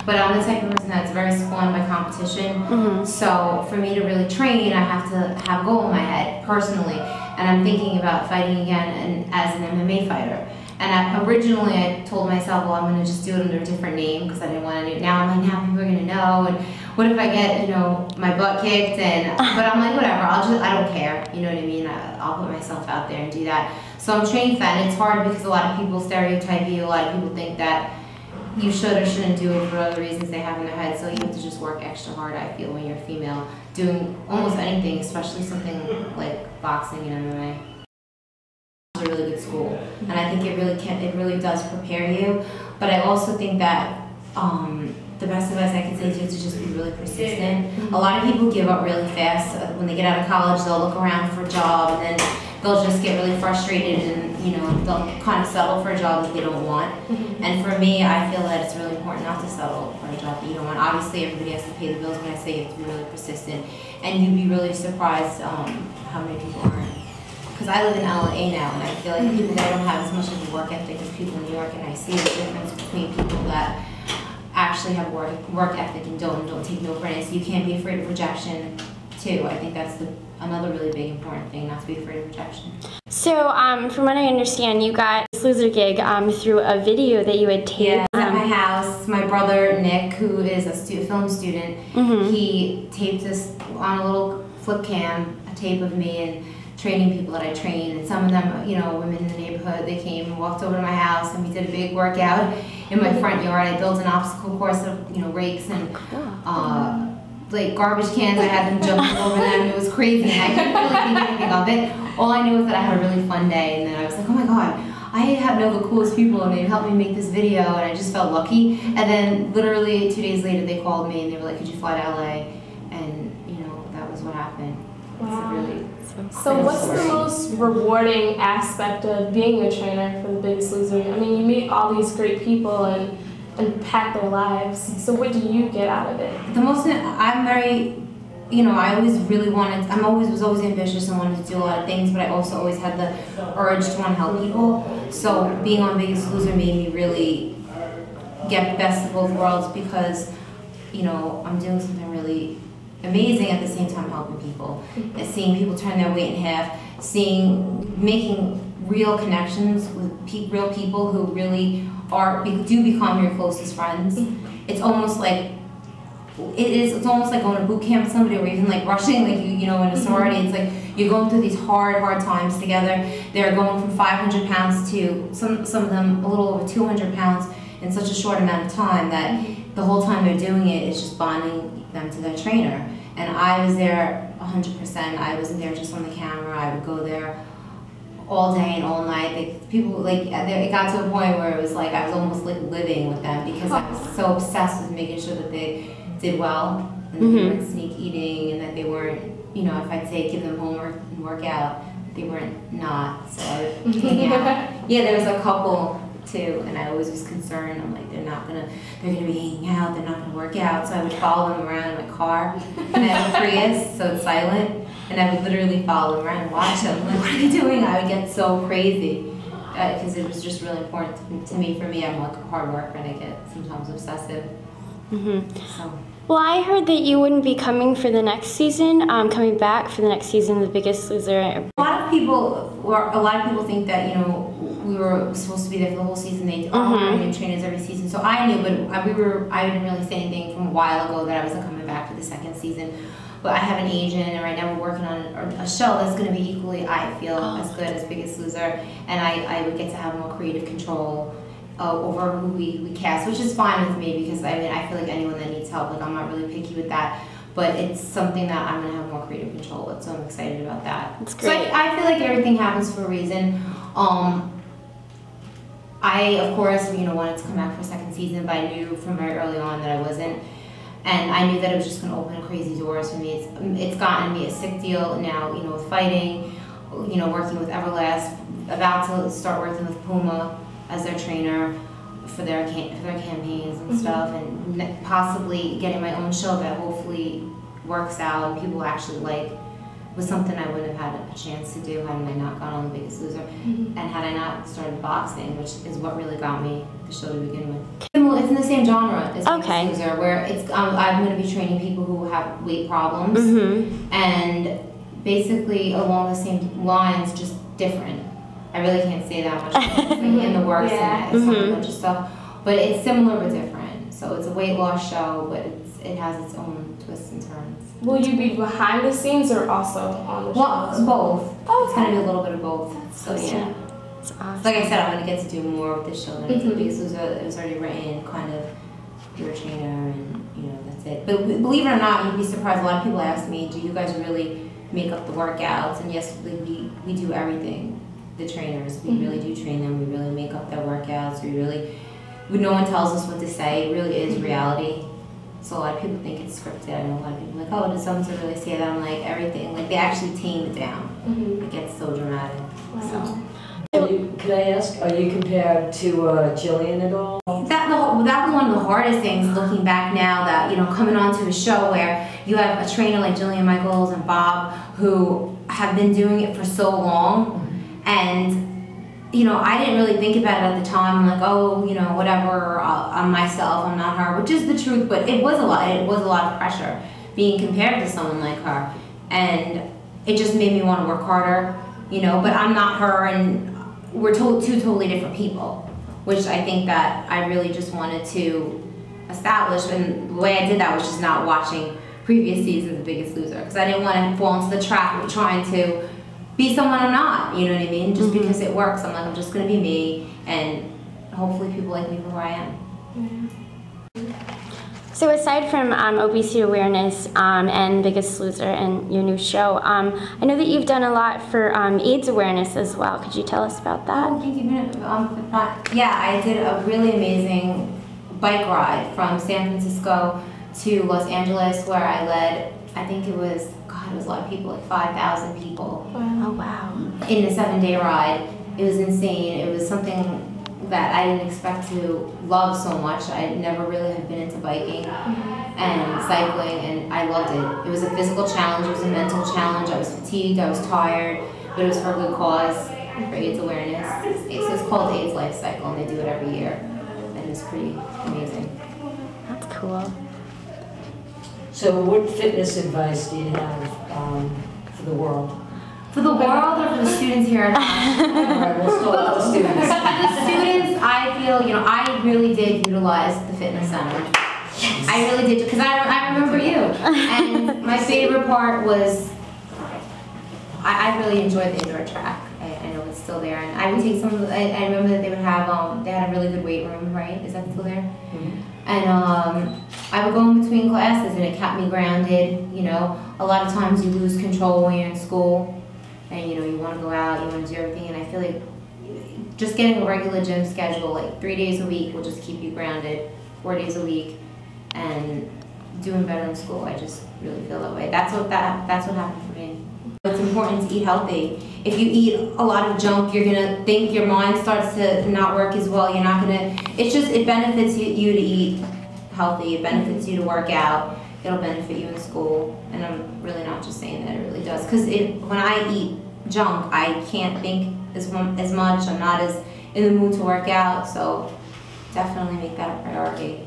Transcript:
But I'm the type of person that's very spawned by competition. So for me to really train, I have to have a goal in my head, personally. And I'm thinking about fighting again as an MMA fighter. And originally I told myself, well, I'm going to just do it under a different name because I didn't want to do it. Now I'm like, now people are going to know. And what if I get, you know, my butt kicked? But I'm like, whatever, I don't care. You know what I mean? I'll put myself out there and do that. So I'm training for that. And it's hard because a lot of people stereotype you. A lot of people think that you should or shouldn't do it for other reasons they have in their head. So you have to just work extra hard, I feel, when you're a female, doing almost anything, especially something like boxing and MMA. It's a really good school, and I think it really does prepare you. But I also think that the best advice I can say is to just be really persistent. A lot of people give up really fast. When they get out of college, they'll look around for a job, and then they'll just get really frustrated, and you know, they'll kind of settle for a job that they don't want. And for me, I feel that it's really important not to settle for a job that you don't want. Obviously, everybody has to pay the bills, but I say you have to be really persistent, and you'd be really surprised how many people aren't. Because I live in LA now, and I feel like people that don't have as much of a work ethic as people in New York, and I see the difference between people that actually have work ethic and don't take no for an answer. You can't be afraid of rejection, too. I think that's another really big important thing, not to be afraid of rejection. So, from what I understand, you got this loser gig through a video that you had taped. Yeah, at my house. My brother Nick, who is a film student, he taped this on a little flip cam, a tape of me and training people that I train, and some of them, you know, women in the neighborhood, they came and walked over to my house, and we did a big workout in my front yard. I built an obstacle course of, you know, rakes and like garbage cans. I had them jumping over them. It was crazy, and I couldn't really think anything of it. All I knew was that I had a really fun day, and then I was like, oh my god, I had no the coolest people, and they helped me make this video, and I just felt lucky. And then literally 2 days later, they called me, and they were like, could you fly to LA? And you know, that was what happened. Wow. So what's the most rewarding aspect of being a trainer for The Biggest Loser? I mean, you meet all these great people and impact their lives. So what do you get out of it? The most, I'm very, you know, I always really wanted, was always ambitious and wanted to do a lot of things, but I also always had the urge to want to help people. So being on Biggest Loser made me really get the best of both worlds, because, you know, I'm doing something really amazing at the same time helping people. Seeing people turn their weight in half, making real connections with real people who really do become your closest friends. It's almost like it's almost like going to boot camp with somebody, or even like rushing, like you know, in a sorority. It's like you're going through these hard times together. They're going from 500 pounds to some of them a little over 200 pounds in such a short amount of time, that the whole time they're doing it is just bonding them to their trainer. And I was there 100%. I wasn't there just on the camera. I would go there all day and all night. People, like, it got to a point where it was like I was almost like living with them, because I was so obsessed with making sure that they did well, and that they weren't sneak eating, and that they weren't, you know, if I'd say give them homework and work out, they weren't not. So I would hang out. Yeah, there was a couple too, and I always was concerned. I'm like, they're gonna be hanging out, they're not gonna work out. So I would follow them around in my car, and I have a Prius, so it's silent, and I would literally follow them around and watch them. I'm like, what are they doing? I would get so crazy, because it was just really important to me. For me, I'm like a hard worker, and I get sometimes obsessive. So. Well, I heard that you wouldn't be coming for the next season, coming back for the next season, The Biggest Loser. A lot of people think that, you know, we were supposed to be there for the whole season. They are hiring new trainers every season, so I knew, but I didn't really say anything from a while ago that I wasn't coming back for the second season. But I have an agent, and right now we're working on a show that's going to be equally, I feel, as good as Biggest Loser, and I would get to have more creative control over who we cast, which is fine with me, because I mean, I feel like anyone that needs help, like, I'm not really picky with that, but it's something that I'm going to have more creative control with, so I'm excited about that. That's great. So I feel like everything happens for a reason. I, of course, you know, wanted to come back for a second season, but I knew from very early on that I wasn't. And I knew that it was just going to open crazy doors for me. It's gotten me a sick deal now, you know, with fighting, you know, working with Everlast, about to start working with Puma as their trainer for their campaigns and stuff, and possibly getting my own show that hopefully works out and people actually like. Was something I wouldn't have had a chance to do had I not gone on The Biggest Loser, and had I not started boxing, which is what really got me the show to begin with. it's in the same genre as Okay. Biggest Loser, where it's I'm going to be training people who have weight problems, and basically along the same lines, just different. I really can't say that much. It's like in the works and it's a bunch of stuff, but it's similar but different. So it's a weight loss show, but it has its own twists and turns. Will you be behind the scenes or also on the show? Well, both. It's going to be a little bit of both. So yeah. That's awesome. Like I said, I'm going to get to do more with this show than The Biggest Loser. It was already written, kind of, you're a trainer, and you know, that's it. But believe it or not, you'd be surprised. A lot of people ask me, do you guys really make up the workouts? And yes, we do everything. The trainers, we really do train them. We really make up their workouts. No one tells us what to say. It really is reality. So a lot of people think it's scripted. I know a lot of people are like, oh, does someone really say that? I'm like, everything. Like, they actually tame it down. It gets so dramatic. Wow. Could I ask, are you compared to Jillian at all? That was one of the hardest things looking back now, that, you know, coming onto a show where you have a trainer like Jillian Michaels and Bob who have been doing it for so long. And, you know, I didn't really think about it at the time. I'm like, oh, you know, whatever, I'm myself, I'm not her, which is the truth, but it was a lot of pressure being compared to someone like her. And it just made me want to work harder, you know, but I'm not her, and we're two totally different people, which I think that I really just wanted to establish. And the way I did that was just not watching previous seasons of The Biggest Loser, because I didn't want to fall into the trap of trying to be someone I'm not, you know what I mean? Just because it works, I'm like, I'm just gonna be me, and hopefully people like me for who I am. So aside from obesity awareness and Biggest Loser and your new show, I know that you've done a lot for AIDS awareness as well. Could you tell us about that? Oh, thank you. Yeah, I did a really amazing bike ride from San Francisco to Los Angeles, where I led, I think it was a lot of people, like 5,000 people. Oh, wow. In a 7-day ride. It was insane. It was something that I didn't expect to love so much. I never really had been into biking and cycling, and I loved it. It was a physical challenge, it was a mental challenge. I was fatigued, I was tired, but it was for a good cause, for AIDS awareness. It's called AIDS Life Cycle, and they do it every year, and it's pretty amazing. That's cool. So what fitness advice do you have for the world? For the world or for the students here at Hofstra? All right, we'll start with the students. For the students, I feel, you know, I really did utilize the fitness center. Yes. I really did, because I remember you. And my favorite part was, I really enjoyed the indoor track. I know it's still there. And I would take some of the, I remember that they would have, they had a really good weight room, right? Is that still there? Mm-hmm. And I would go in between classes, and it kept me grounded. You know, a lot of times you lose control when you're in school, and you know, you want to go out, you want to do everything, and I feel like just getting a regular gym schedule, like 3 days a week, will just keep you grounded, 4 days a week, and doing better in school. I just really feel that way. That's what happened for me. It's important to eat healthy. If you eat a lot of junk, you're gonna think, your mind starts to not work as well. You're not gonna, it benefits you to eat healthy. It benefits you to work out. It'll benefit you in school. And I'm really not just saying that, it really does. Because when I eat junk, I can't think as much. I'm not as in the mood to work out. So definitely make that a priority.